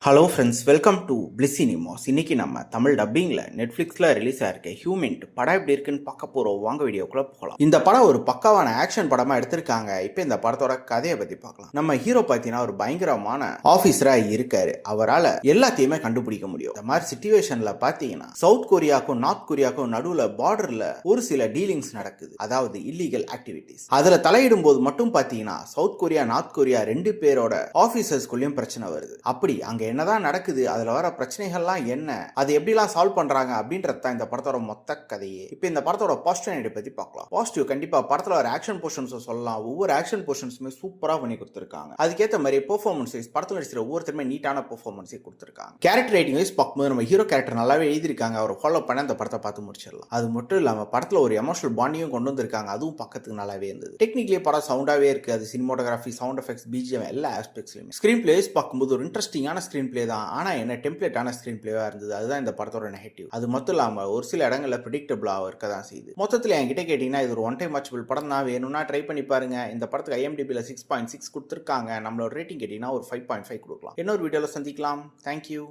Hello friends, welcome to bliss cinemas. இன்னைக்கு நம்ம தமிழ் டப்பிங்கில் நெட்ஃப்ளிக்ஸில் ரிலீஸ் ஆயிருக்க ஹியூமென்ட் படம் எப்படி இருக்குன்னு பார்க்க போகிறோம். வாங்க வீடியோக்குள்ளே போகலாம். இந்த படம் ஒரு பக்காவான ஆக்ஷன் படமாக எடுத்திருக்காங்க. இப்போ இந்த படத்தோட கதையை பற்றி பார்க்கலாம். நம்ம ஹீரோ பார்த்தீங்கன்னா ஒரு பயங்கரமான ஆஃபீஸராக இருக்காரு. அவரால் எல்லாத்தையுமே கண்டுபிடிக்க முடியும். இந்த மாதிரி சுச்சுவேஷனில் பார்த்தீங்கன்னா சவுத் கொரியாவுக்கும் நார்த் கொரியாவுக்கும் நடுவில் பார்டரில் ஒரு சில டீலிங்ஸ் நடக்குது, அதாவது இல்லீகல் ஆக்டிவிட்டிஸ். அதில் தலையிடும் போது மட்டும் பார்த்தீங்கன்னா சவுத் கொரியா நார்த் கொரியா ரெண்டு பேரோட ஆஃபீஸர்ஸ்குள்ளேயும் பிரச்சனை வருது. அப்படி அங்கே என்னதான் நடக்குது, அதுல வர பிரச்சனைகள்லாம் என்ன, அது எப்படிலாம் சால்வ் பண்றாங்க அப்படின்றது தான் இந்த படத்தோட மொத்த கதையே. இப்போ இந்த படத்தோட பாசிட்டிவ் பத்தி பார்க்கலாம். பாசிட்டிவ் கண்டிப்பா படத்துல வர ஆக்ஷன் போர்ஷன்ஸ் சொல்லலாம். ஒவ்வொரு ஆக்ஷன் போர்ஷன்ஸுமே சூப்பரா பண்ணி கொடுத்துருக்காங்க. அதுக்கேற்ற மாதிரி பெர்ஃபார்மன்ஸ் வைஸ் படத்துல நடிச்சிருக்க ஒவ்வொருத்தருமே நீட்டான பெர்ஃபார்மன்ஸை கொடுத்துருக்காங்க. கேரக்டர் ரைட்டிங் வைஸ் பார்க்கும்போது நம்ம ஹீரோ கேரக்டர் நல்லாவே எழுதிருக்காங்க. அவர் ஃபாலோ பண்ண அந்த படத்தை பார்த்து முடிச்சிடலாம். அது மட்டும் இல்லாம படத்துல ஒரு எமோஷனல் பாண்டியும் கொண்டு வந்திருக்காங்க. அதுவும் பக்கத்துக்கு நல்லாவே இருந்தது. டெக்னிக்கலி படம் சவுண்டாவே இருக்கு. அது சினிமோட்டோகிராஃபி, சவுண்ட் எஃபெக்ட்ஸ், பிஜிஎம் எல்லா ஆஸ்பெக்ட்ஸ்லயுமே. ஸ்கிரீன் பிளேஸ் பார்க்கும்போது ஒரு இன்ட்ரெஸ்டிங்கான ஸ்கிரீன் பிளே தான். ஆனா என்ன டெம்ப்ளேட்டான ஸ்கிரீன் பிளேவா இருந்தது. அதுதான் இந்த படத்தோட நெகட்டிவ். அது மட்டும் இல்லாம ஒரு சில இடங்கள்ல பிரெடிக்டபிளா இருக்க தான் செய்யுது. மொத்தத்தில் என்கிட்ட கேட்டீங்கன்னா இது ஒரு ஒன் டைம் வாட்சபிள் படம் தான். வேணும்னா ட்ரை பண்ணி பாருங்க. இந்த படத்துக்கு IMDbல 6.6 கொடுத்துருக்காங்க. நம்மளோட ரேட்டிங் கேட்டீங்கன்னா ஒரு 5.5 கொடுக்கலாம். இன்னொரு வீடியோல சந்திக்கலாம். தேங்க்யூ.